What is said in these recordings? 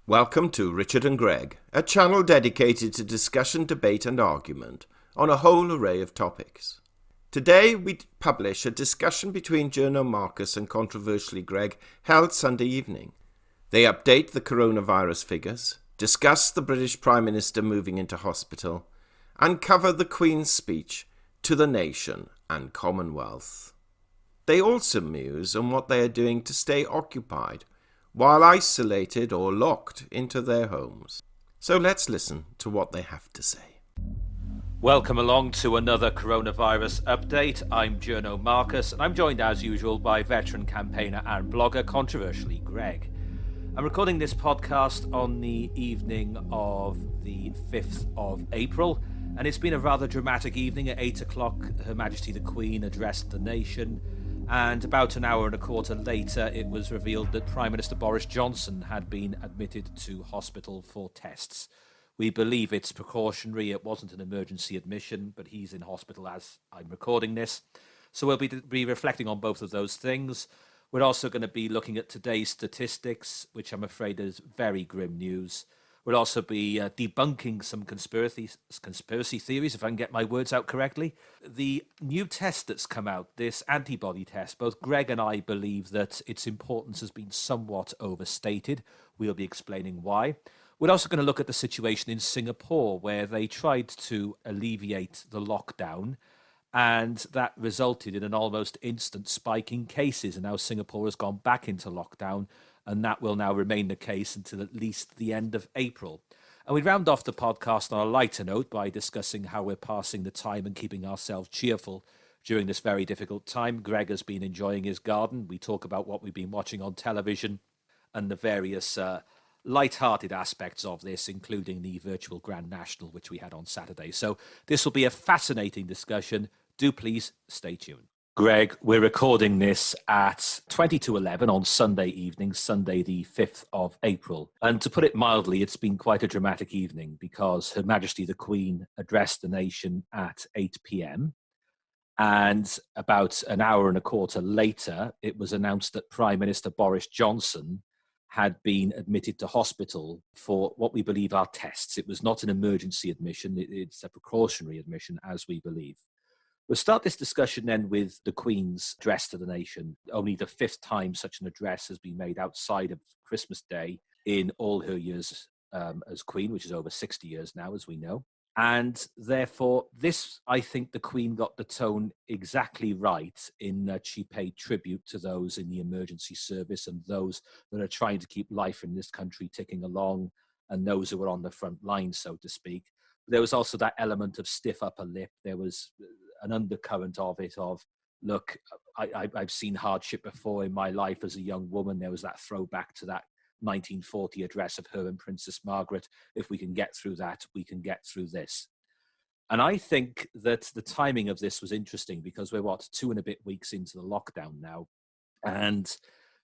Welcome to Richard and Greg, a channel dedicated to discussion, debate and argument on a whole array of topics. Today we publish a discussion between Journo Marcus and controversially Greg held Sunday evening. They update the coronavirus figures, discuss the British Prime Minister moving into hospital, and cover the Queen's speech to the Nation and Commonwealth. They also muse on what they are doing to stay occupied while isolated or locked into their homes. So let's listen to what they have to say. Welcome along to another coronavirus update. I'm Journo Marcus, and I'm joined as usual by veteran campaigner and blogger, controversially Greg. I'm recording this podcast on the evening of the 5th of April, and it's been a rather dramatic evening. At 8 o'clock, Her Majesty the Queen addressed the nation, and about an hour and a quarter later, it was revealed that Prime Minister Boris Johnson had been admitted to hospital for tests. We believe it's precautionary. It wasn't an emergency admission, but he's in hospital as I'm recording this. So we'll be reflecting on both of those things. We're also going to be looking at today's statistics, which I'm afraid is very grim news. We'll also be debunking some conspiracy theories, if I can get my words out correctly. The new test that's come out, this antibody test, both Greg and I believe that its importance has been somewhat overstated. We'll be explaining why. We're also going to look at the situation in Singapore, where they tried to alleviate the lockdown, and that resulted in an almost instant spike in cases. And now Singapore has gone back into lockdown, and that will now remain the case until at least the end of April. And we round off the podcast on a lighter note by discussing how we're passing the time and keeping ourselves cheerful during this very difficult time. Greg has been enjoying his garden. We talk about what we've been watching on television and the various light-hearted aspects of this, including the virtual Grand National, which we had on Saturday. So this will be a fascinating discussion. Do please stay tuned. Greg, we're recording this at 22:11 on Sunday evening, Sunday the 5th of April. And to put it mildly, it's been quite a dramatic evening because Her Majesty the Queen addressed the nation at 8 p.m. And about an hour and a quarter later, it was announced that Prime Minister Boris Johnson had been admitted to hospital for what we believe are tests. It was not an emergency admission. It's a precautionary admission, as we believe. We'll start this discussion then with the Queen's address to the nation. Only the 5th time such an address has been made outside of Christmas Day in all her years as Queen, which is over 60 years now, as we know. And therefore, this, I think the Queen got the tone exactly right in that she paid tribute to those in the emergency service and those that are trying to keep life in this country ticking along and those who are on the front line, so to speak. There was also that element of stiff upper lip. There was an undercurrent of it of, look, I've seen hardship before in my life as a young woman. There was that throwback to that 1940 address of her and Princess Margaret. If we can get through that, we can get through this. And I think that the timing of this was interesting because we're, 2 and a bit weeks into the lockdown now. And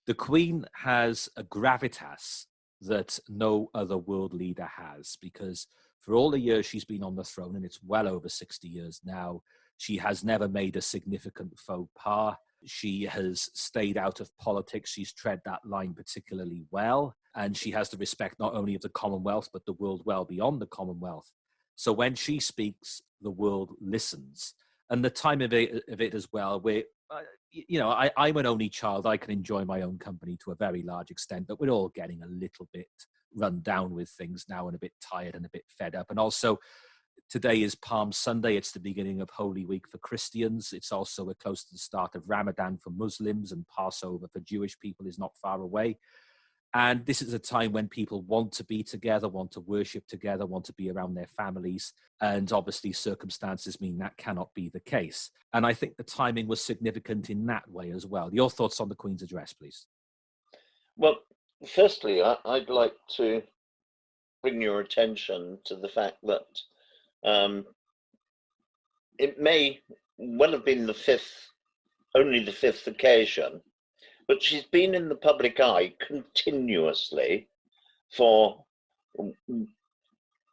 the Queen has a gravitas that no other world leader has, because for all the years she's been on the throne, and it's well over 60 years now, she has never made a significant faux pas. She has stayed out of politics. She's tread that line particularly well. And she has the respect not only of the Commonwealth, but the world well beyond the Commonwealth. So when she speaks, the world listens. And the time of it as well, where, I'm an only child. I can enjoy my own company to a very large extent, but we're all getting a little bit run down with things now and a bit tired and a bit fed up. And also, today is Palm Sunday. It's the beginning of Holy Week for Christians. It's also close to the start of Ramadan for Muslims, and Passover for Jewish people is not far away. And this is a time when people want to be together, want to worship together, want to be around their families. And obviously circumstances mean that cannot be the case. And I think the timing was significant in that way as well. Your thoughts on the Queen's address, please. Well, firstly, I'd like to bring your attention to the fact that it may well have been only the fifth occasion, but she's been in the public eye continuously for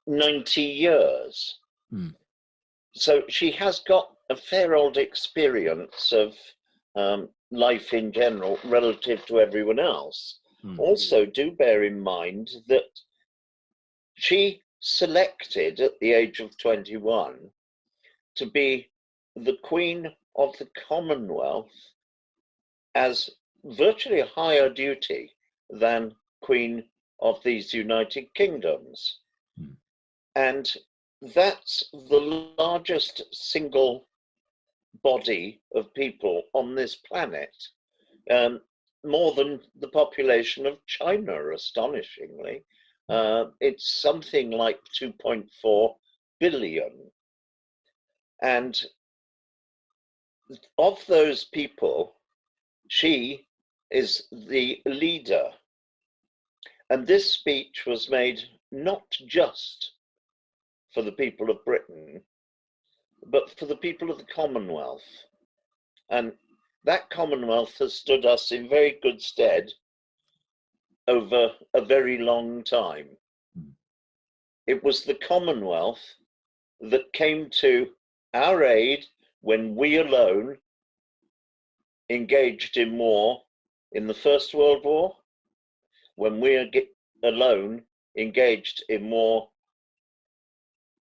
90 years. So she has got a fair old experience of life in general relative to everyone else. Also, do bear in mind that she selected at the age of 21 to be the Queen of the Commonwealth as virtually a higher duty than Queen of these United Kingdoms. And that's the largest single body of people on this planet, more than the population of China, astonishingly. It's something like 2.4 billion. And of those people, she is the leader. And this speech was made not just for the people of Britain, but for the people of the Commonwealth. And that Commonwealth has stood us in very good stead over a very long time. It was the Commonwealth that came to our aid when we alone engaged in war in the First World War, when we alone engaged in war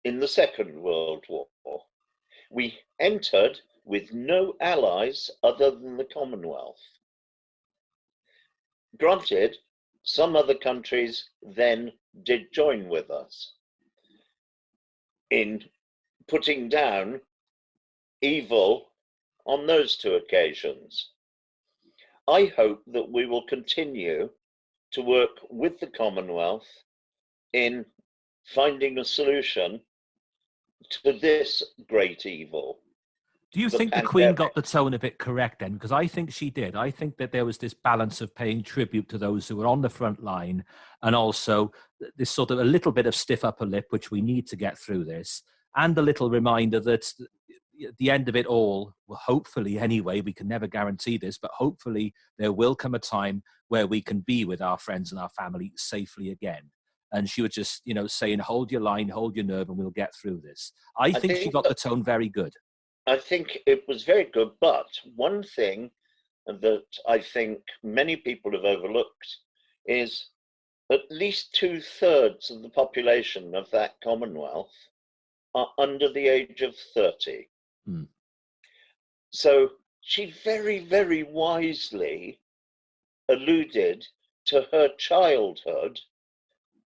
in the Second World War. We entered with no allies other than the Commonwealth. Granted, some other countries then did join with us in putting down evil on those two occasions. I hope that we will continue to work with the Commonwealth in finding a solution to this great evil. Do you think the Queen got the tone a bit correct then? Because I think she did. I think that there was this balance of paying tribute to those who were on the front line, and also this sort of a little bit of stiff upper lip, which we need to get through this, and a little reminder that at the end of it all, well, hopefully anyway, we can never guarantee this, but hopefully there will come a time where we can be with our friends and our family safely again. And she was just, saying, hold your line, hold your nerve, and we'll get through this. I think she got the tone very good. I think it was very good, but one thing that I think many people have overlooked is at least 2/3 of the population of that Commonwealth are under the age of 30. So she very, very wisely alluded to her childhood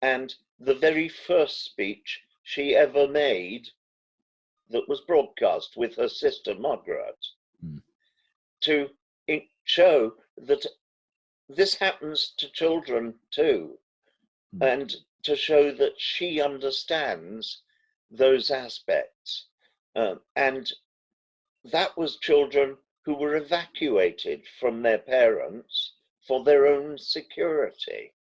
and the very first speech she ever made that was broadcast with her sister Margaret, to show that this happens to children too, and to show that she understands those aspects. And that was children who were evacuated from their parents for their own security.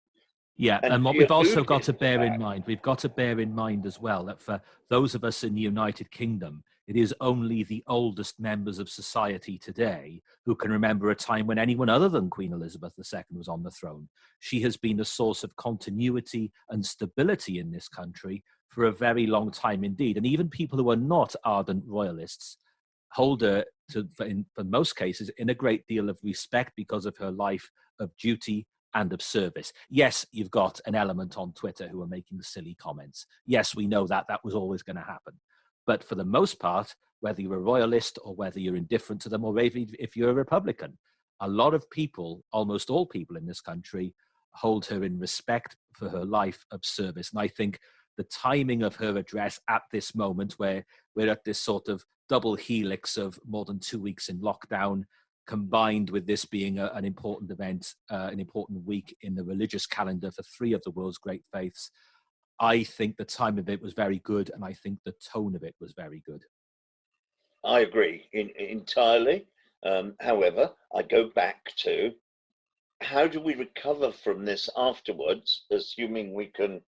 Yeah, and what we've also got to bear in mind, we've got to bear in mind as well that for those of us in the United Kingdom, it is only the oldest members of society today who can remember a time when anyone other than Queen Elizabeth II was on the throne. She has been a source of continuity and stability in this country for a very long time indeed. And even people who are not ardent royalists hold her, in most cases, in a great deal of respect because of her life of duty and of service. Yes, you've got an element on Twitter who are making silly comments. Yes, we know that was always going to happen. But for the most part, whether you're a royalist or whether you're indifferent to them, or maybe if you're a Republican, a lot of people, almost all people in this country, hold her in respect for her life of service. And I think the timing of her address at this moment, where we're at this sort of double helix of more than 2 weeks in lockdown, combined with this being an important event, an important week in the religious calendar for 3 of the world's great faiths, I think the time of it was very good, and I think the tone of it was very good. I agree entirely. However, I go back to how do we recover from this afterwards, assuming we can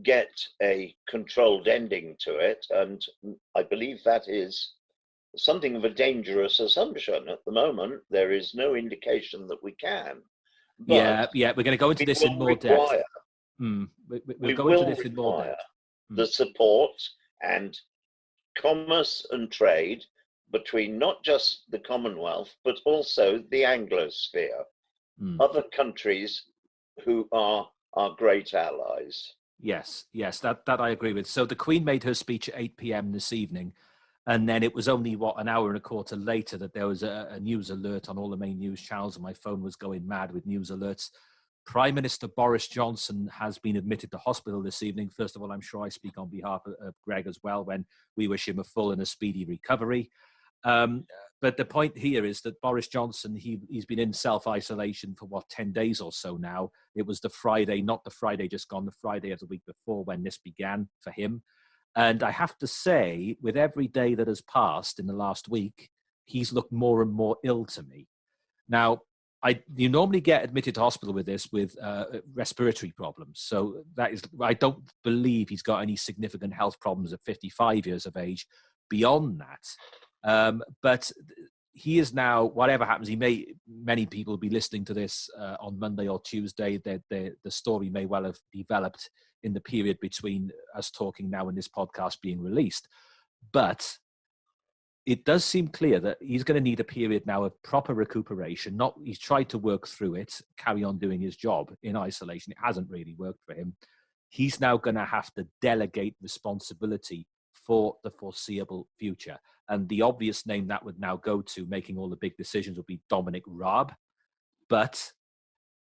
get a controlled ending to it? And I believe that is something of a dangerous assumption at the moment. There is no indication that we can. But yeah, we're going to go into this in more depth. We'll go into this in more depth. The support and commerce and trade between not just the Commonwealth, but also the Anglosphere. Other countries who are our great allies. Yes, that I agree with. So the Queen made her speech at 8 p.m. this evening, and then it was only, an hour and a quarter later that there was a news alert on all the main news channels, and my phone was going mad with news alerts. Prime Minister Boris Johnson has been admitted to hospital this evening. First of all, I'm sure I speak on behalf of Greg as well when we wish him a full and a speedy recovery. But the point here is that Boris Johnson, he's been in self-isolation for 10 days or so now. It was the Friday, not the Friday just gone, the Friday of the week before when this began for him. And I have to say, with every day that has passed in the last week, he's looked more and more ill to me. Now, you normally get admitted to hospital with this with respiratory problems. So I don't believe he's got any significant health problems at 55 years of age beyond that. But he is now, whatever happens, many people will be listening to this on Monday or Tuesday. The story may well have developed in the period between us talking now and this podcast being released. But it does seem clear that he's going to need a period now of proper recuperation. He's tried to work through it, carry on doing his job in isolation. It hasn't really worked for him. He's now going to have to delegate responsibility for the foreseeable future. And the obvious name that would now go to making all the big decisions would be Dominic Raab. But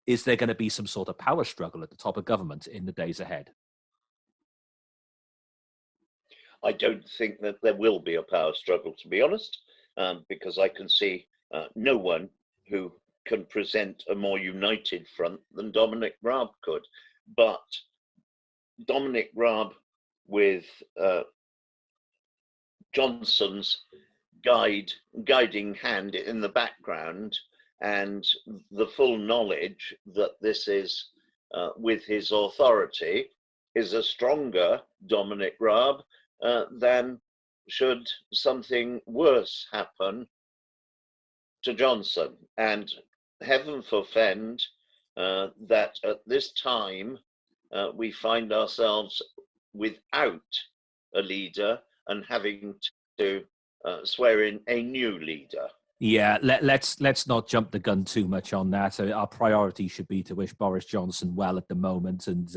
is there going to be some sort of power struggle at the top of government in the days ahead? I don't think that there will be a power struggle, to be honest, because I can see no one who can present a more united front than Dominic Raab could. But Dominic Raab, with Johnson's guiding hand in the background, and the full knowledge that this is with his authority, is a stronger Dominic Raab than should something worse happen to Johnson. And heaven forfend that at this time we find ourselves without a leader and having to swear in a new leader. Yeah, let's not jump the gun too much on that. Our priority should be to wish Boris Johnson well at the moment, and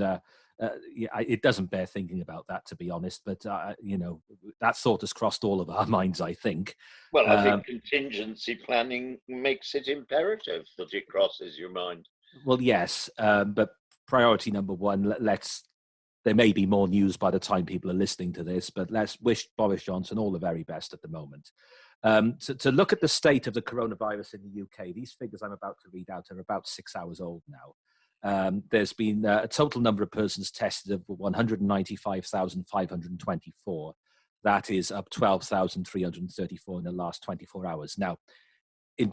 it doesn't bear thinking about that, to be honest. But that thought has crossed all of our minds, I think. Well, I think contingency planning makes it imperative that it crosses your mind. Well, yes, but priority number one. There may be more news by the time people are listening to this, but let's wish Boris Johnson all the very best at the moment. To look at the state of the coronavirus in the UK, these figures I'm about to read out are about 6 hours old now. There's been a total number of persons tested of 195,524. That is up 12,334 in the last 24 hours. Now,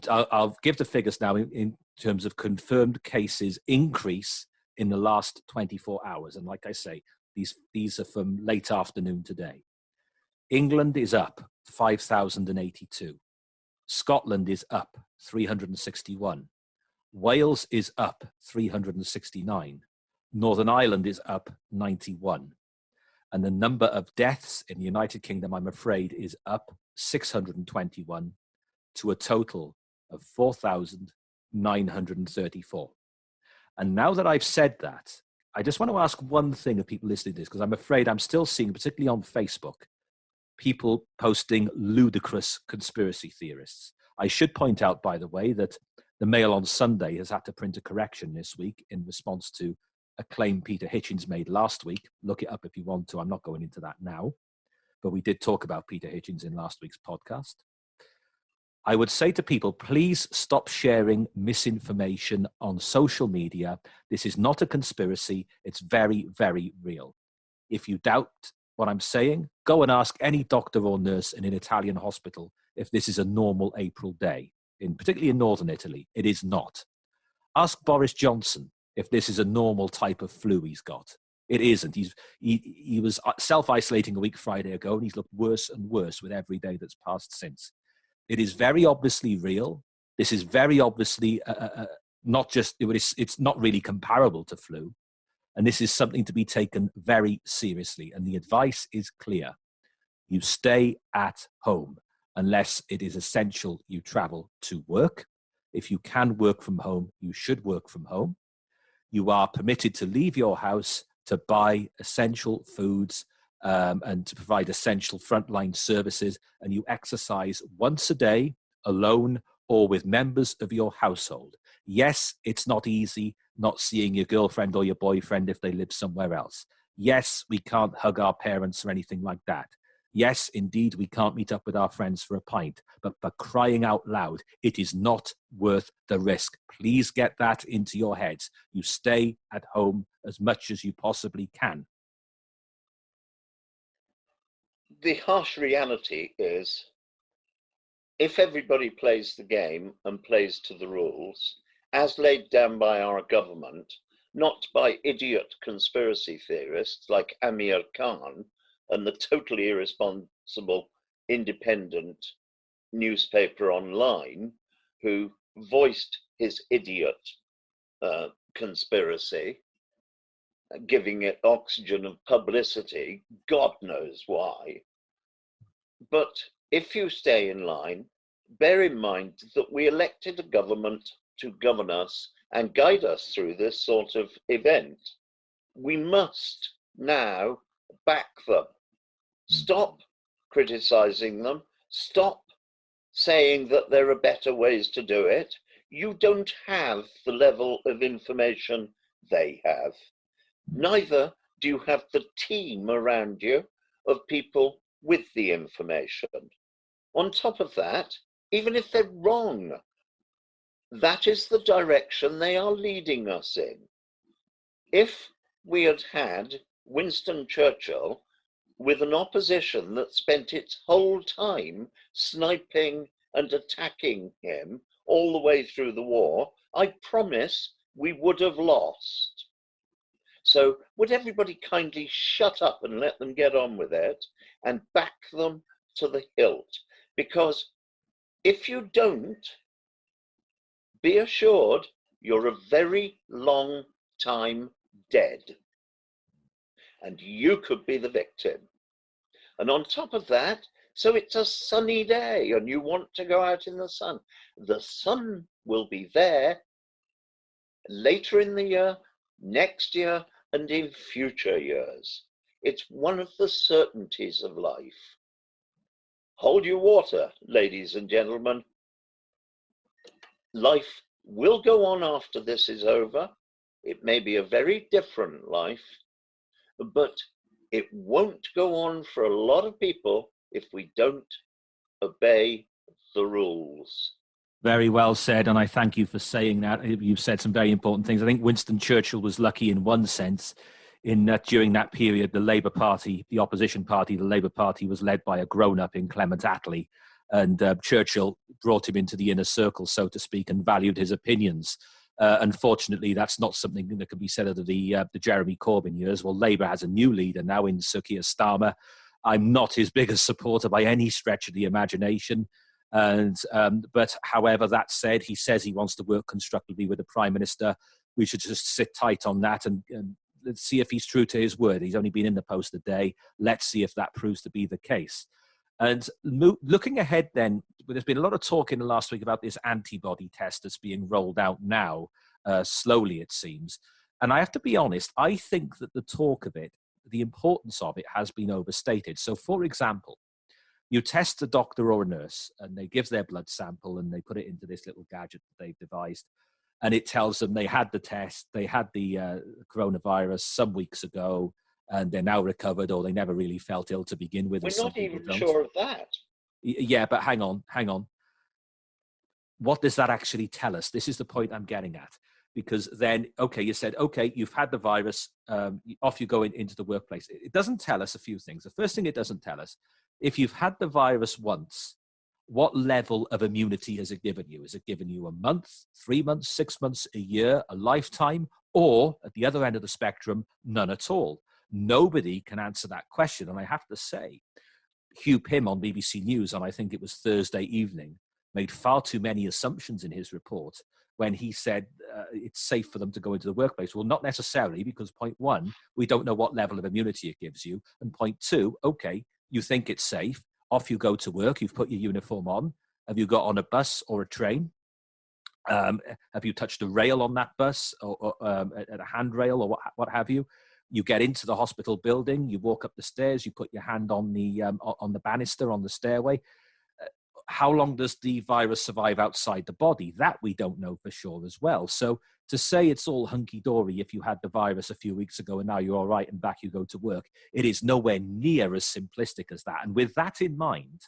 I'll give the figures now in terms of confirmed cases increase in the last 24 hours. And like I say, these are from late afternoon today. England is up 5,082. Scotland is up 361. Wales is up 369. Northern Ireland is up 91. And the number of deaths in the United Kingdom, I'm afraid, is up 621 to a total of 4,934. And now that I've said that, I just want to ask one thing of people listening to this, because I'm afraid I'm still seeing, particularly on Facebook, people posting ludicrous conspiracy theorists. I should point out, by the way, that the Mail on Sunday has had to print a correction this week in response to a claim Peter Hitchens made last week. Look it up if you want to. I'm not going into that now. But we did talk about Peter Hitchens in last week's podcast. I would say to people, please stop sharing misinformation on social media. This is not a conspiracy. It's very, very real. If you doubt what I'm saying, go and ask any doctor or nurse in an Italian hospital if this is a normal April day, particularly in northern Italy. It is not. Ask Boris Johnson if this is a normal type of flu he's got. It isn't. He was self-isolating a week Friday ago, and he's looked worse and worse with every day that's passed since. It is very obviously real. This is very obviously it's not really comparable to flu. And this is something to be taken very seriously. And the advice is clear. You stay at home unless it is essential you travel to work. If you can work from home, you should work from home. You are permitted to leave your house to buy essential foods and to provide essential frontline services, and you exercise once a day alone or with members of your household. Yes, it's not easy not seeing your girlfriend or your boyfriend if they live somewhere else. Yes, we can't hug our parents or anything like that. Yes, indeed, we can't meet up with our friends for a pint, but for crying out loud, it is not worth the risk. Please get that into your heads. You stay at home as much as you possibly can. The harsh reality is, if everybody plays the game and plays to the rules, as laid down by our government, not by idiot conspiracy theorists like Amir Khan and the totally irresponsible independent newspaper online who voiced his idiot conspiracy, giving it oxygen of publicity, God knows why. But if you stay in line, bear in mind that we elected a government to govern us and guide us through this sort of event. We must now back them. Stop criticizing them. Stop saying that there are better ways to do it. You don't have the level of information they have. Neither do you have the team around you of people with the information. On top of that, even if they're wrong, that is the direction they are leading us in. If we had had Winston Churchill with an opposition that spent its whole time sniping and attacking him all the way through the war, I promise we would have lost. So would everybody kindly shut up and let them get on with it and back them to the hilt? Because if you don't, be assured you're a very long time dead. And you could be the victim. And on top of that, so it's a sunny day and you want to go out in the sun. The sun will be there later in the year, next year, and in future years. It's one of the certainties of life. Hold your water, ladies and gentlemen. Life will go on after this is over. It may be a very different life, but it won't go on for a lot of people if we don't obey the rules. Very well said, and I thank you for saying that. You've said some very important things. I think Winston Churchill was lucky in one sense, in that during that period, the Labour Party, the opposition party, the Labour Party, was led by a grown-up in Clement Attlee, and Churchill brought him into the inner circle, so to speak, and valued his opinions. Unfortunately, that's not something that can be said of the Jeremy Corbyn years. Well, Labour has a new leader now in Sir Keir Starmer. I'm not his biggest supporter by any stretch of the imagination. But however, that said, he says he wants to work constructively with the Prime Minister. We should just sit tight on that and let's see if he's true to his word. He's only been in the post a day. Let's see if that proves to be the case. And looking ahead then, there's been a lot of talk in the last week about this antibody test that's being rolled out now, slowly it seems. And I have to be honest, I think that the talk of it, the importance of it has been overstated. So for example, you test a doctor or a nurse and they give their blood sample and they put it into this little gadget that they've devised. And it tells them they had the test, they had the coronavirus some weeks ago, and they're now recovered, or they never really felt ill to begin with. We're not even sure of that. Yeah, but hang on. What does that actually tell us? This is the point I'm getting at. Because then, okay, you said, okay, you've had the virus, off you go into the workplace. It doesn't tell us a few things. The first thing it doesn't tell us, if you've had the virus once, what level of immunity has it given you? Has it given you a month, 3 months, 6 months, a year, a lifetime, or at the other end of the spectrum, none at all? Nobody can answer that question. And I have to say, Hugh Pym on BBC News, and I think it was Thursday evening, made far too many assumptions in his report when he said it's safe for them to go into the workplace. Well, not necessarily, because point one, we don't know what level of immunity it gives you. And point two, okay, you think it's safe. Off you go to work. You've put your uniform on. Have you got on a bus or a train? Have you touched a rail on that bus, or at a handrail, or what have you? You get into the hospital building, you walk up the stairs, you put your hand on the banister on the stairway. How long does the virus survive outside the body? That we don't know for sure as well. So to say it's all hunky-dory if you had the virus a few weeks ago and now you're all right and back you go to work, it is nowhere near as simplistic as that. And with that in mind,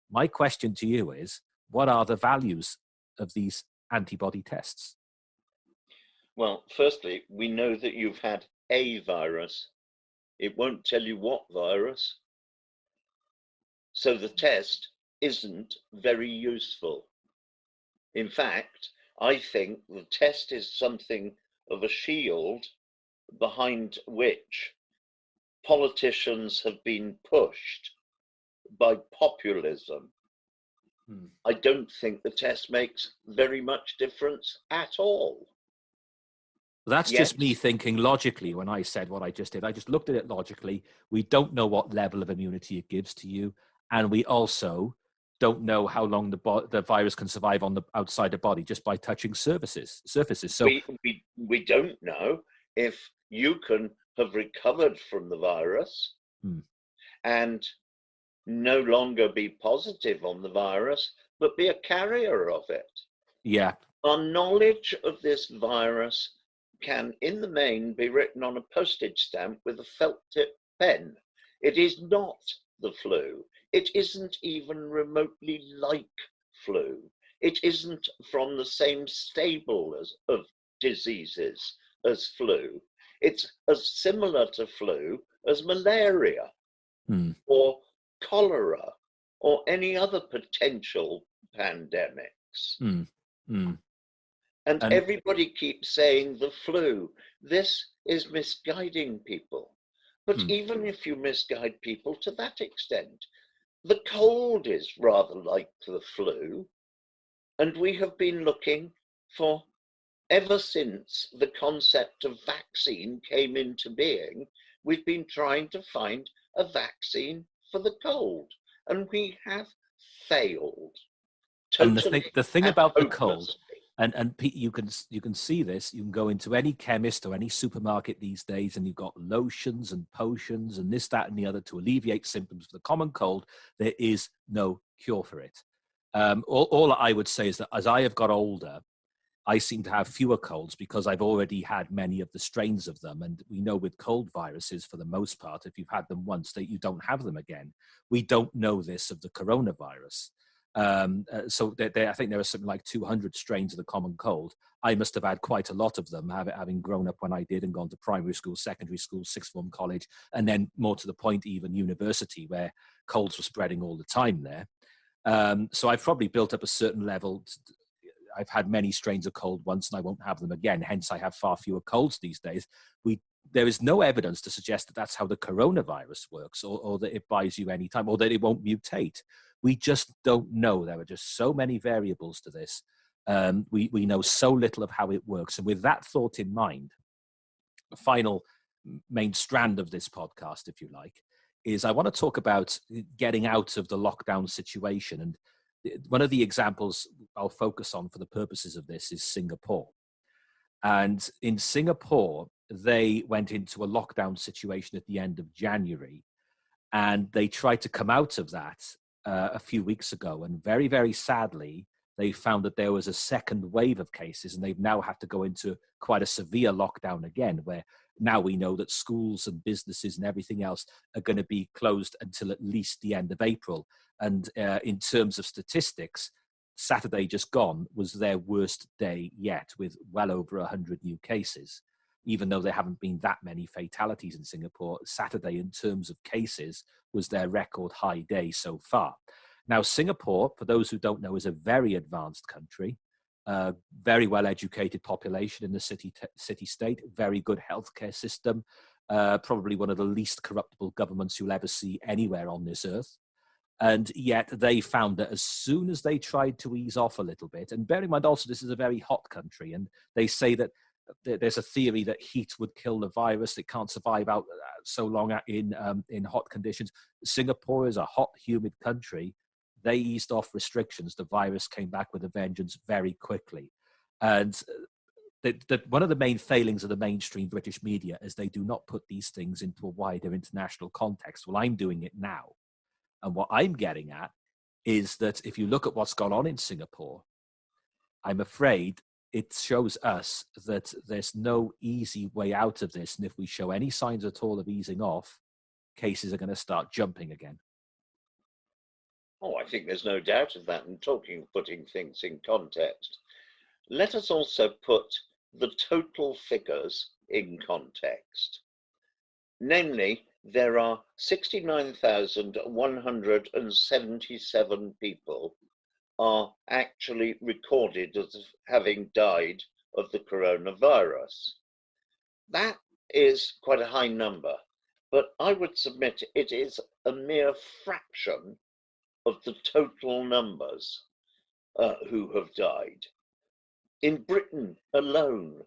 my question to you is, what are the values of these antibody tests? Well, firstly, we know that you've had a virus. It won't tell you what virus. So the test isn't very useful. In fact, I think the test is something of a shield behind which politicians have been pushed by populism. I don't think the test makes very much difference at all. That's just me thinking logically when I said what I just did. I just looked at it logically. We don't know what level of immunity it gives to you. And we also don't know how long the virus can survive on the outside the body just by touching surfaces. So we don't know if you can have recovered from the virus and no longer be positive on the virus, but be a carrier of it. Yeah. Our knowledge of this virus can, in the main, be written on a postage stamp with a felt tip pen. It is not the flu. It isn't even remotely like flu. It isn't from the same stable of diseases as flu. It's as similar to flu as malaria or cholera or any other potential pandemics. And everybody keeps saying the flu. This is misguiding people. But even if you misguide people to that extent, the cold is rather like the flu. And we have been looking for, ever since the concept of vaccine came into being, we've been trying to find a vaccine for the cold. And we have failed. Totally. And the thing about the cold, and you can see this. You can go into any chemist or any supermarket these days, and you've got lotions and potions and this, that, and the other to alleviate symptoms of the common cold. There is no cure for it. All I would say is that as I have got older, I seem to have fewer colds because I've already had many of the strains of them. And we know with cold viruses, for the most part, if you've had them once, that you don't have them again. We don't know this of the coronavirus. So I think there are something like 200 strains of the common cold. I must have had quite a lot of them, having grown up when I did and gone to primary school, secondary school, sixth form, college, and then more to the point, even university, where colds were spreading all the time there. So I've probably built up a certain level. I've had many strains of cold once and I won't have them again. Hence, I have far fewer colds these days. There is no evidence to suggest that that's how the coronavirus works, or that it buys you any time, or that it won't mutate. We just don't know. There are just so many variables to this. We know so little of how it works. And with that thought in mind, the final main strand of this podcast, if you like, is I want to talk about getting out of the lockdown situation. And one of the examples I'll focus on for the purposes of this is Singapore. And in Singapore, they went into a lockdown situation at the end of January, and they tried to come out of that a few weeks ago. And very, very sadly, they found that there was a second wave of cases, and they've now had to go into quite a severe lockdown again, where now we know that schools and businesses and everything else are going to be closed until at least the end of April. And in terms of statistics, Saturday just gone was their worst day yet, with well over 100 new cases. Even though there haven't been that many fatalities in Singapore, Saturday, in terms of cases, was their record high day so far. Now, Singapore, for those who don't know, is a very advanced country, very well-educated population in the city-state, very good healthcare system, probably one of the least corruptible governments you'll ever see anywhere on this earth. And yet they found that as soon as they tried to ease off a little bit, and bear in mind also this is a very hot country, and they say that there's a theory that heat would kill the virus. It can't survive out so long in hot conditions. Singapore is a hot, humid country. They eased off restrictions. The virus came back with a vengeance very quickly. And one of the main failings of the mainstream British media is they do not put these things into a wider international context. Well, I'm doing it now. And what I'm getting at is that if you look at what's gone on in Singapore, I'm afraid it shows us that there's no easy way out of this. And if we show any signs at all of easing off, cases are going to start jumping again. Oh, I think there's no doubt of that. And putting things in context, let us also put the total figures in context. Namely, there are 69,177 people are actually recorded as having died of the coronavirus. That is quite a high number, but I would submit it is a mere fraction of the total numbers who have died. In Britain alone,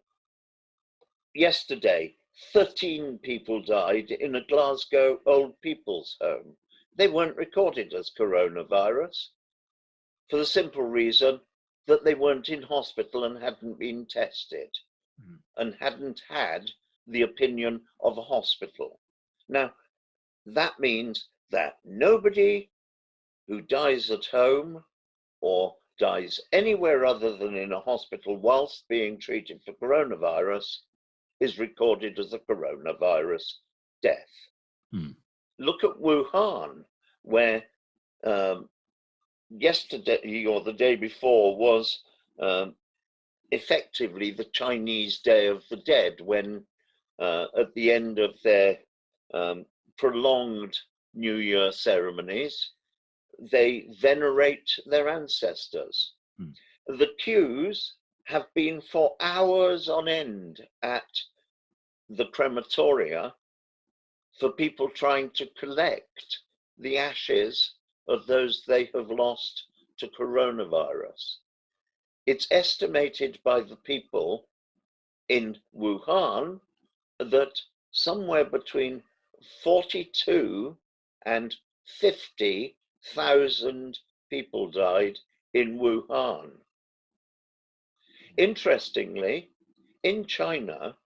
yesterday, 13 people died in a Glasgow old people's home. They weren't recorded as coronavirus for the simple reason that they weren't in hospital and hadn't been tested and hadn't had the opinion of a hospital. Now, that means that nobody who dies at home or dies anywhere other than in a hospital whilst being treated for coronavirus is recorded as a coronavirus death. Look at Wuhan, where yesterday or the day before was effectively the Chinese Day of the Dead, when at the end of their prolonged New Year ceremonies, they venerate their ancestors. The queues have been for hours on end at the crematoria for people trying to collect the ashes of those they have lost to coronavirus. It's estimated by the people in Wuhan that somewhere between 42 and 50,000 people died in Wuhan. Interestingly, in China,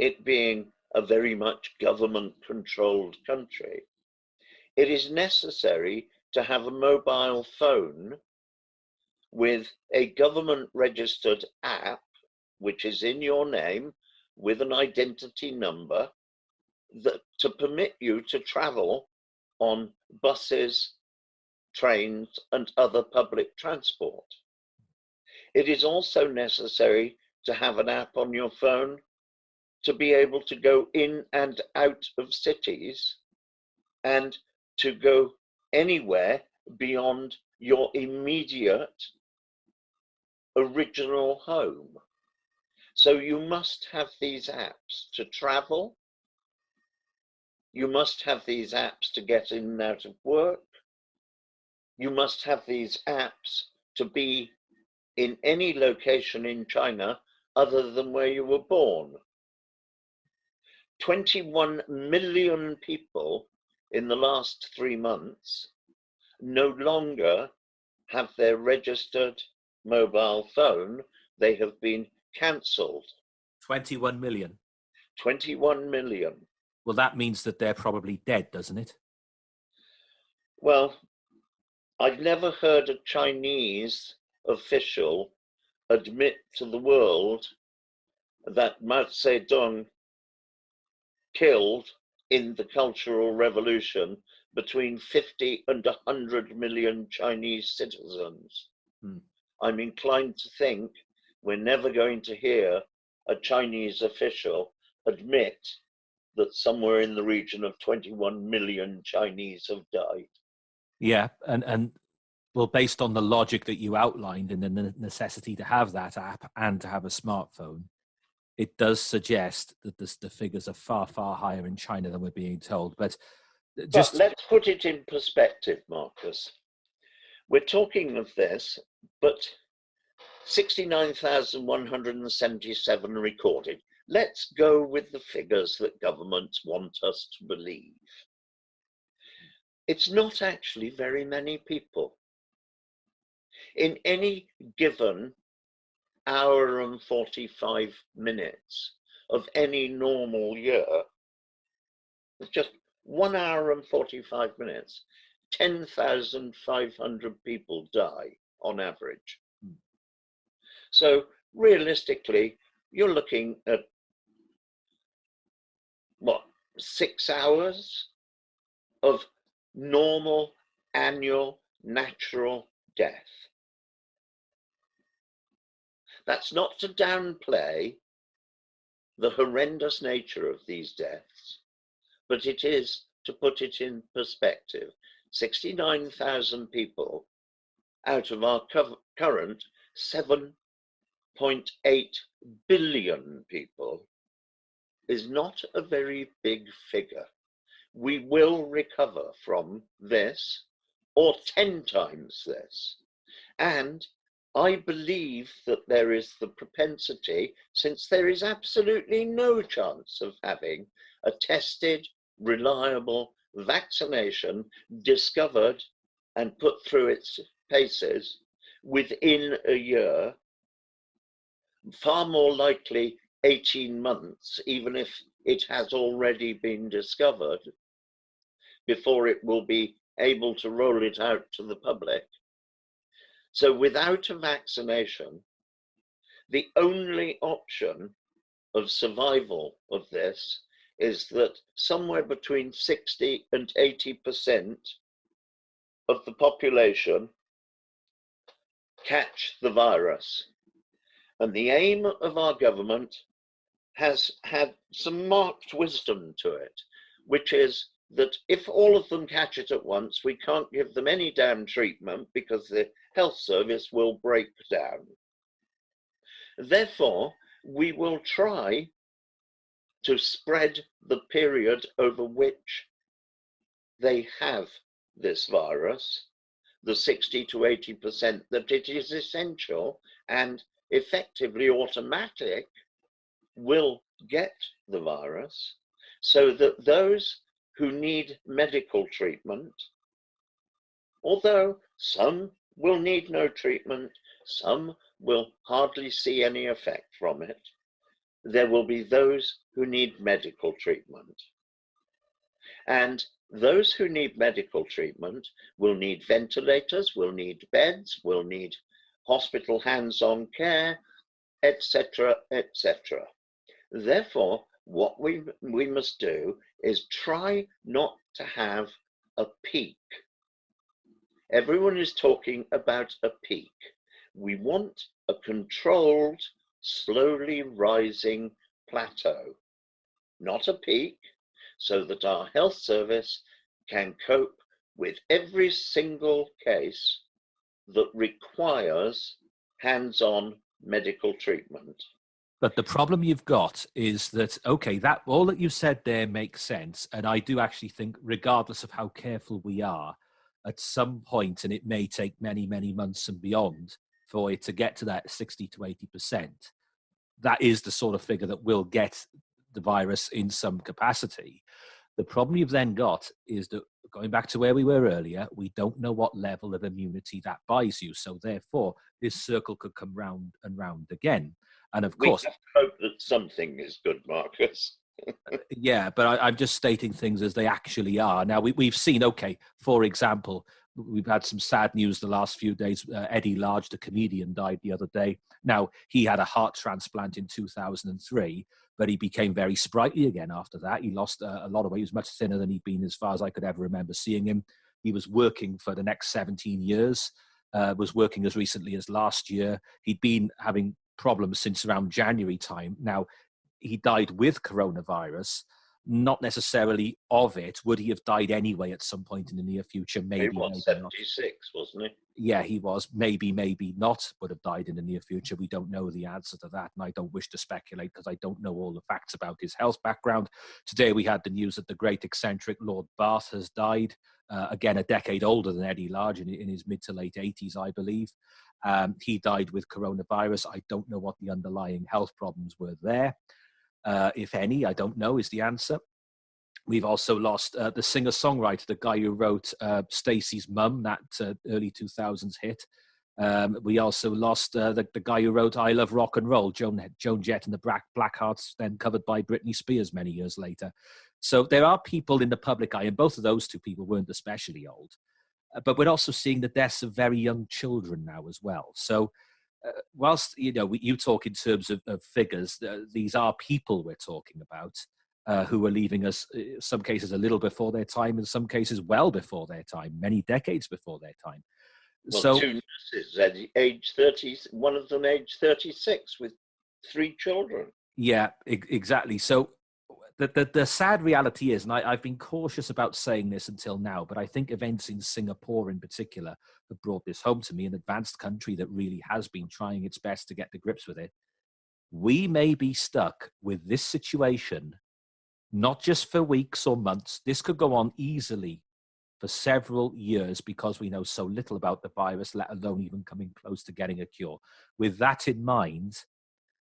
it being a very much government-controlled country, it is necessary to have a mobile phone with a government-registered app, which is in your name, with an identity number, that to permit you to travel on buses, trains, and other public transport. It is also necessary to have an app on your phone to be able to go in and out of cities and to go anywhere beyond your immediate original home. So you must have these apps to travel. You must have these apps to get in and out of work. You must have these apps to be in any location in China other than where you were born. 21 million people in the last 3 months no longer have their registered mobile phone. They have been cancelled. 21 million. 21 million. Well, that means that they're probably dead, doesn't it? Well, I've never heard a Chinese official admit to the world that Mao Zedong killed in the Cultural Revolution between 50 and 100 million Chinese citizens. I'm inclined to think we're never going to hear a Chinese official admit that somewhere in the region of 21 million Chinese have died. Yeah, and well, based on the logic that you outlined and the necessity to have that app and to have a smartphone, it does suggest that the figures are far, far higher in China than we're being told. But let's put it in perspective, Marcus. We're talking of this, but 69,177 recorded. Let's go with the figures that governments want us to believe. It's not actually very many people. In any given hour and 45 minutes of any normal year, it's just 1 hour and 45 minutes, 10,500 people die on average. So realistically, you're looking at, what, 6 hours of normal annual natural death. That's not to downplay the horrendous nature of these deaths, but it is to put it in perspective. 69,000 people out of our current 7.8 billion people is not a very big figure. We will recover from this, or 10 times this. And I believe that there is the propensity, since there is absolutely no chance of having a tested, reliable vaccination discovered and put through its paces within a year, far more likely 18 months, even if it has already been discovered, before it will be able to roll it out to the public. So without a vaccination, the only option of survival of this is that somewhere between 60 and 80% of the population catch the virus. And the aim of our government has had some marked wisdom to it, which is that if all of them catch it at once, we can't give them any damn treatment because the health service will break down. Therefore, we will try to spread the period over which they have this virus, the 60 to 80% that it is essential and effectively automatic will get the virus, so that those who need medical treatment, although some will need no treatment, some will hardly see any effect from it, there will be those who need medical treatment. And those who need medical treatment will need ventilators, will need beds, will need hospital hands-on care, etc., etc. Therefore, what we must do is try not to have a peak. Everyone is talking about a peak. We want a controlled, slowly rising plateau, not a peak, so that our health service can cope with every single case that requires hands-on medical treatment. But the problem you've got is that, okay, that all that you said there makes sense. And I do actually think, regardless of how careful we are, at some point, and it may take many, many months and beyond for it to get to that 60 to 80%, that is the sort of figure that will get the virus in some capacity. The problem you've then got is that, going back to where we were earlier, we don't know what level of immunity that buys you. So therefore, this circle could come round and round again. And of course, we have to hope that something is good, Marcus. Yeah, but I'm just stating things as they actually are. Now, we've seen, okay, for example, we've had some sad news the last few days. Eddie Large, the comedian, died the other day. Now, he had a heart transplant in 2003, but he became very sprightly again after that. He lost a lot of weight. He was much thinner than he'd been as far as I could ever remember seeing him. He was working for the next 17 years, was working as recently as last year. He'd been having problems since around January time. Now, he died with coronavirus, not necessarily of it. Would he have died anyway at some point in the near future? Maybe. He was 76, wasn't he? Yeah, he was. Maybe not would have died in the near future. We don't know the answer to that, and I don't wish to speculate because I don't know all the facts about his health background. Today we had the news that the great eccentric Lord Bath has died, again, a decade older than Eddie Large, in his mid to late 80s, I believe. He died with coronavirus. I don't know what the underlying health problems were there. If any, I don't know, is the answer. We've also lost the singer-songwriter, the guy who wrote Stacey's Mum, that early 2000s hit. We also lost the guy who wrote I Love Rock and Roll, Joan Jett and the Blackhearts, then covered by Britney Spears many years later. So there are people in the public eye, and both of those two people weren't especially old. But we're also seeing the deaths of very young children now as well. So whilst, you talk in terms of figures, these are people we're talking about who are leaving us, in some cases a little before their time, in some cases well before their time, many decades before their time. Well, so, 2 nurses at age 30, one of them age 36 with 3 children. Yeah, exactly. So the sad reality is, and I've been cautious about saying this until now, but I think events in Singapore in particular have brought this home to me, an advanced country that really has been trying its best to get to grips with it. We may be stuck with this situation, not just for weeks or months. This could go on easily for several years because we know so little about the virus, let alone even coming close to getting a cure. With that in mind,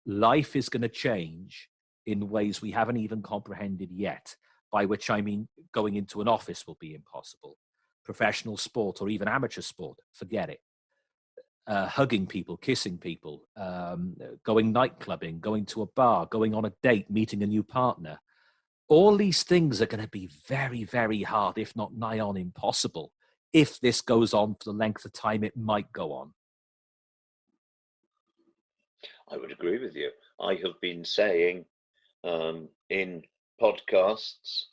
life is going to change in ways we haven't even comprehended yet, by which I mean going into an office will be impossible. Professional sport or even amateur sport, forget it. Hugging people, kissing people, going night clubbing, going to a bar, going on a date, meeting a new partner. All these things are going to be very, very hard, if not nigh on impossible, if this goes on for the length of time it might go on. I would agree with you. I have been saying in podcasts,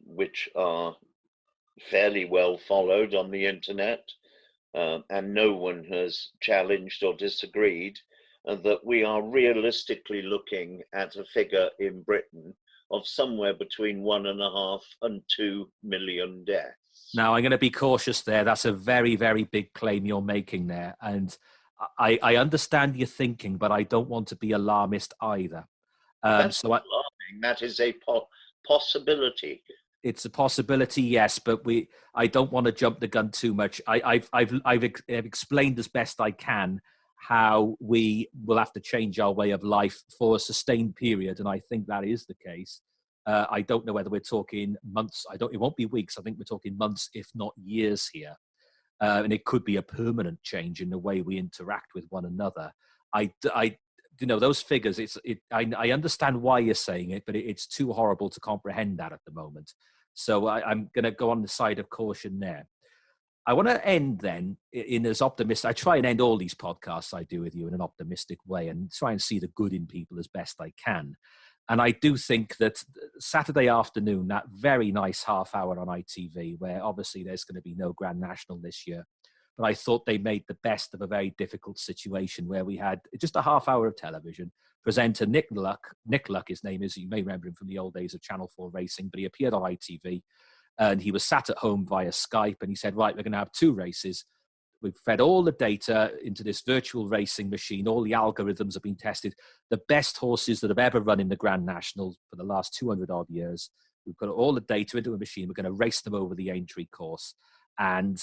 which are fairly well followed on the internet, and no one has challenged or disagreed, that we are realistically looking at a figure in Britain of somewhere between 1.5 and 2 million deaths. Now, I'm going to be cautious there. That's a very, very big claim you're making there. And I understand your thinking, but I don't want to be alarmist either. That's not alarming. That is a possibility. It's a possibility, yes, but I don't want to jump the gun too much. I've explained as best I can how we will have to change our way of life for a sustained period, and I think that is the case. I don't know whether we're talking months. It won't be weeks. I think we're talking months, if not years here. And it could be a permanent change in the way we interact with one another. Those figures, I understand why you're saying it, but it's too horrible to comprehend that at the moment. So I'm going to go on the side of caution there. I want to end then in as optimistic. I try and end all these podcasts I do with you in an optimistic way and try and see the good in people as best I can. And I do think that Saturday afternoon, that very nice half hour on ITV, where obviously there's going to be no Grand National this year, but I thought they made the best of a very difficult situation where we had just a half hour of television. Presenter Nick Luck, his name is, you may remember him from the old days of Channel 4 racing, but he appeared on ITV and he was sat at home via Skype and he said, right, we're going to have 2 races. We've fed all the data into this virtual racing machine. All the algorithms have been tested. The best horses that have ever run in the Grand National for the last 200 odd years. We've got all the data into a machine. We're going to race them over the Aintree course. And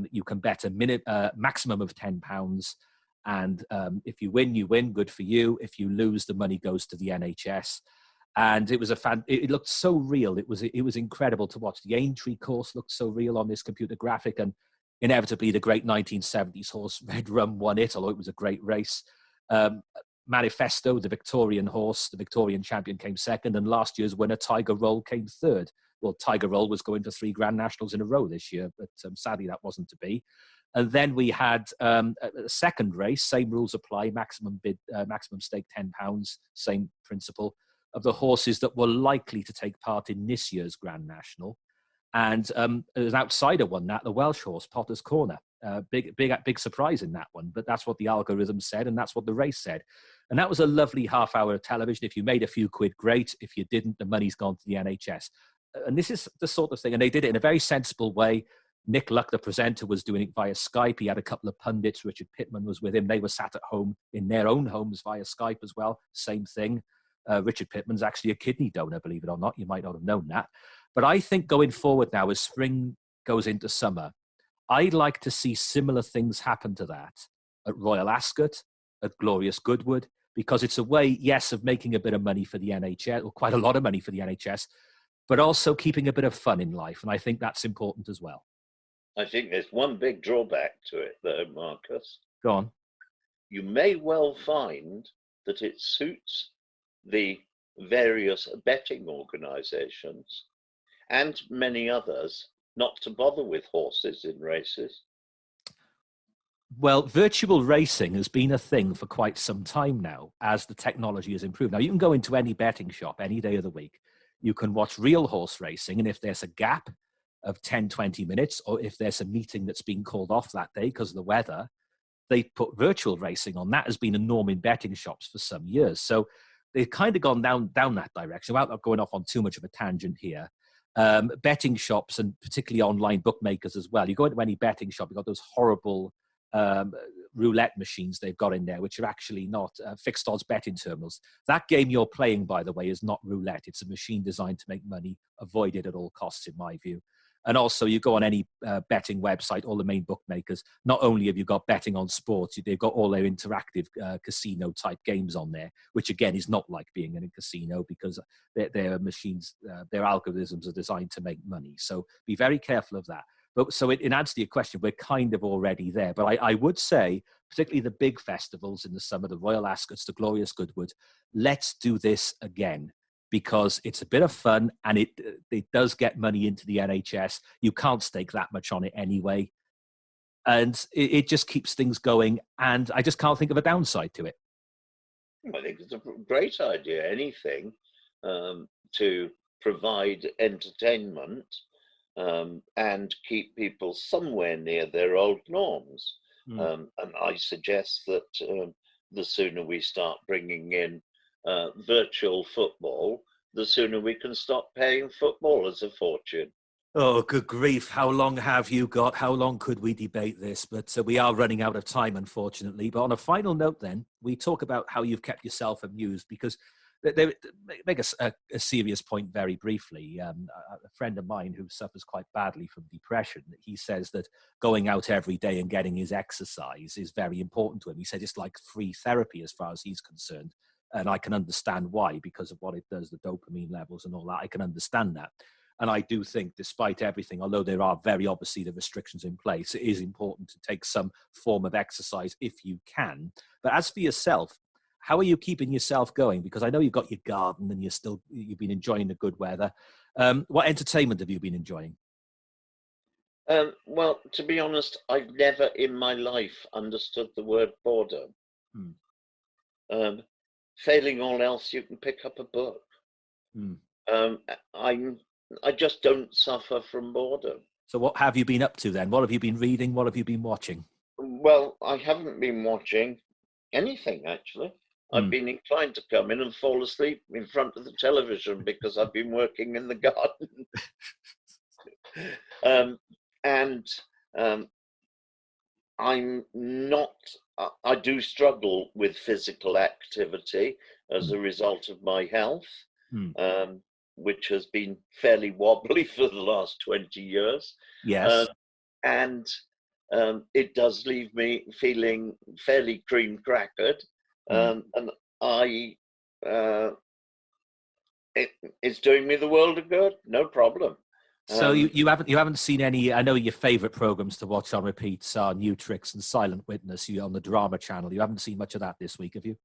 you can bet a maximum of £10. And if you win, you win. Good for you. If you lose, the money goes to the NHS. And it was it looked so real. It was incredible to watch. The Aintree course looked so real on this computer graphic, and inevitably the great 1970s horse Red Rum won it, although it was a great race. Manifesto, the Victorian horse, the Victorian champion, came second, and last year's winner, Tiger Roll, came third. Well, Tiger Roll was going for 3 Grand Nationals in a row this year, but sadly that wasn't to be. And then we had a second race, same rules apply, maximum stake £10, same principle, of the horses that were likely to take part in this year's Grand National. And an outsider won that, the Welsh horse, Potter's Corner. Big surprise in that one, but that's what the algorithm said, and that's what the race said. And that was a lovely half hour of television. If you made a few quid, great. If you didn't, the money's gone to the NHS. And this is the sort of thing, and they did it in a very sensible way. Nick Luck, the presenter, was doing it via Skype. He had a couple of pundits. Richard Pittman was with him. They were sat at home in their own homes via Skype as well. Same thing. Richard Pittman's actually a kidney donor, believe it or not. You might not have known that. But I think going forward now, as spring goes into summer, I'd like to see similar things happen to that at Royal Ascot, at Glorious Goodwood, because it's a way, yes, of making a bit of money for the NHS, or quite a lot of money for the NHS, but also keeping a bit of fun in life. And I think that's important as well. I think there's one big drawback to it, though, Marcus. Go on. You may well find that it suits the various betting organisations and many others not to bother with horses in races. Well, virtual racing has been a thing for quite some time now as the technology has improved. Now, you can go into any betting shop any day of the week. You can watch real horse racing, and if there's a gap of 10, 20 minutes, or if there's a meeting that's been called off that day because of the weather, they put virtual racing on. That has been a norm in betting shops for some years. So they've kind of gone down that direction. Without going off on too much of a tangent here, betting shops, and particularly online bookmakers as well, you go into any betting shop, you've got those horrible roulette machines they've got in there, which are actually not fixed odds betting terminals. That game you're playing, by the way, is not roulette. It's a machine designed to make money. Avoid it at all costs, in my view. And also, you go on any betting website, all the main bookmakers, not only have you got betting on sports, they've got all their interactive casino-type games on there, which, again, is not like being in a casino because their machines, their algorithms are designed to make money. So be very careful of that. But so in answer to your question, we're kind of already there. But I would say, particularly the big festivals in the summer, the Royal Ascots, the Glorious Goodwood, let's do this again, because it's a bit of fun and it does get money into the NHS. You can't stake that much on it anyway. And it just keeps things going. And I just can't think of a downside to it. I think it's a great idea, anything to provide entertainment and keep people somewhere near their old norms. And I suggest that the sooner we start bringing in virtual football, the sooner we can stop paying footballers a fortune. Oh, good grief. How long have you got? How long could we debate this? But we are running out of time, unfortunately. But on a final note, then, we talk about how you've kept yourself amused, because they make a serious point very briefly. A friend of mine who suffers quite badly from depression, he says that going out every day and getting his exercise is very important to him. He said it's like free therapy as far as he's concerned. And I can understand why, because of what it does, the dopamine levels and all that. I can understand that. And I do think, despite everything, although there are very obviously the restrictions in place, it is important to take some form of exercise if you can. But as for yourself, how are you keeping yourself going? Because I know you've got your garden and you've been enjoying the good weather. What entertainment have you been enjoying? Well, to be honest, I've never in my life understood the word boredom. Failing all else, you can pick up a book. I just don't suffer from boredom. So what have you been up to then? What have you been reading? What have you been watching? Well, I haven't been watching anything, actually. I've been inclined to come in and fall asleep in front of the television because I've been working in the garden. I'm not, I do struggle with physical activity as a result of my health, which has been fairly wobbly for the last 20 years. Yes. It does leave me feeling fairly cream crackered. And it's doing me the world of good, no problem. So you haven't seen any? I know your favourite programs to watch on repeats are New Tricks and Silent Witness. You on the drama channel. You haven't seen much of that this week, have you?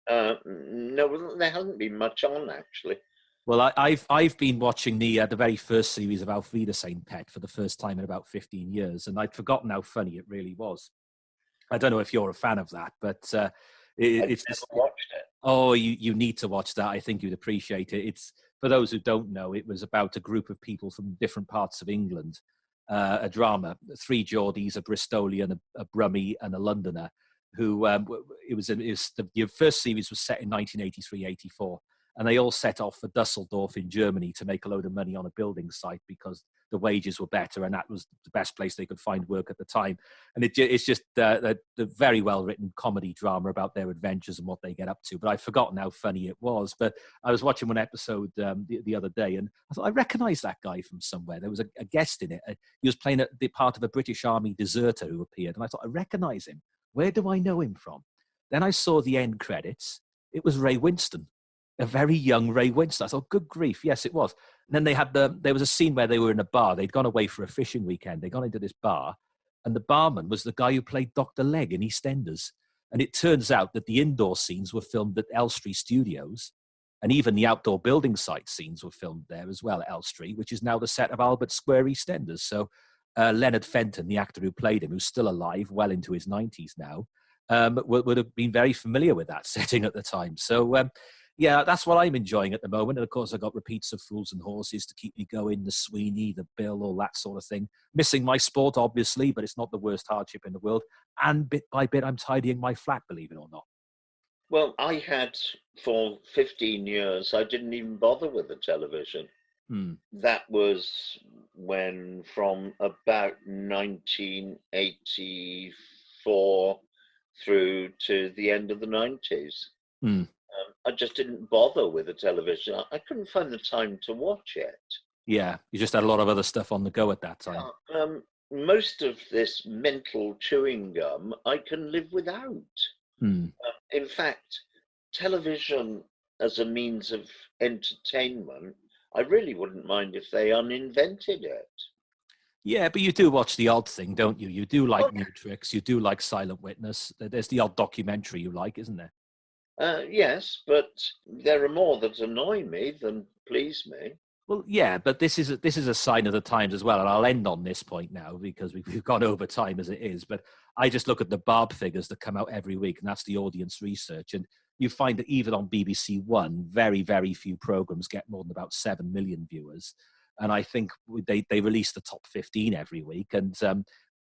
No, there hasn't been much on, actually. Well, I've been watching the very first series of Auf Wiedersehen, Pet, for the first time in about 15 years, and I'd forgotten how funny it really was. I don't know if you're a fan of that, but it's never watched it. Oh, you need to watch that. I think you'd appreciate it. It's, for those who don't know, it was about a group of people from different parts of England, a drama, 3 Geordies, a Bristolian, a Brummie, and a Londoner, who the first series was set in 1983-84. And they all set off for Dusseldorf in Germany to make a load of money on a building site because the wages were better and that was the best place they could find work at the time. And it's just the very well-written comedy drama about their adventures and what they get up to. But I've forgotten how funny it was. But I was watching one episode the other day and I thought, I recognise that guy from somewhere. There was a guest in it. He was playing the part of a British Army deserter who appeared. And I thought, I recognise him. Where do I know him from? Then I saw the end credits. It was Ray Winston. a very young Ray Winstone. I thought, good grief, yes, it was. And then there was a scene where they were in a bar. They'd gone away for a fishing weekend. They'd gone into this bar, and the barman was the guy who played Dr. Legg in EastEnders. And it turns out that the indoor scenes were filmed at Elstree Studios, and even the outdoor building site scenes were filmed there as well at Elstree, which is now the set of Albert Square EastEnders. So Leonard Fenton, the actor who played him, who's still alive, well into his 90s now, would have been very familiar with that setting at the time. So, yeah, that's what I'm enjoying at the moment. And of course, I got repeats of Fools and Horses to keep me going, the Sweeney, the Bill, all that sort of thing. Missing my sport, obviously, but it's not the worst hardship in the world. And bit by bit, I'm tidying my flat, believe it or not. Well, I had for 15 years, I didn't even bother with the television. That was when, from about 1984 through to the end of the 90s. I just didn't bother with the television. I couldn't find the time to watch it. Yeah, you just had a lot of other stuff on the go at that time. Most of this mental chewing gum I can live without. In fact, television as a means of entertainment, I really wouldn't mind if they uninvented it. Yeah, but you do watch the odd thing, don't you? You do like New Tricks. You do like Silent Witness. There's the odd documentary you like, isn't there? Yes, but there are more that annoy me than please me. Well, yeah, but this is a sign of the times as well. And I'll end on this point now because we've gone over time as it is. But I just look at the Barb figures that come out every week, and that's the audience research. And you find that even on BBC One, very, very few programs get more than about 7 million viewers. And I think they release the top 15 every week. And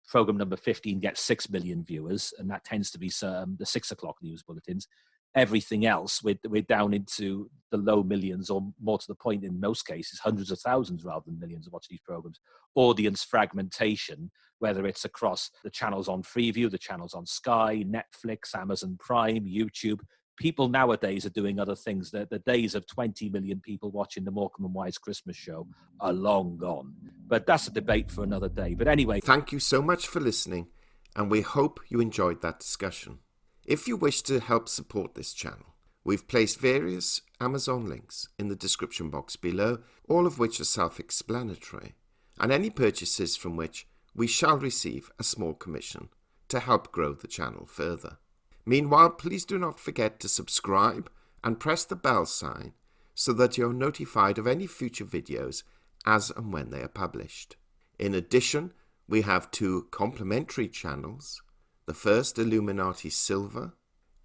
program number 15 gets 6 million viewers, and that tends to be the 6 o'clock news bulletins. Everything else, we're down into the low millions, or more to the point, in most cases, hundreds of thousands rather than millions of watch these programs. Audience fragmentation, whether it's across the channels on Freeview, the channels on Sky, Netflix, Amazon Prime, YouTube. People nowadays are doing other things. The days of 20 million people watching the Morecambe and Wise Christmas show are long gone. But that's a debate for another day. But anyway. Thank you so much for listening, and we hope you enjoyed that discussion. If you wish to help support this channel, we've placed various Amazon links in the description box below, all of which are self-explanatory, and any purchases from which we shall receive a small commission to help grow the channel further. Meanwhile, please do not forget to subscribe and press the bell sign so that you're notified of any future videos as and when they are published. In addition, we have 2 complimentary channels. The first, Illuminati Silver,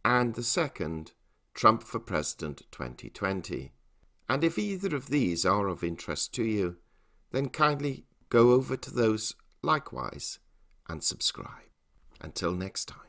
and the second, Trump for President 2020. And if either of these are of interest to you, then kindly go over to those likewise and subscribe. Until next time.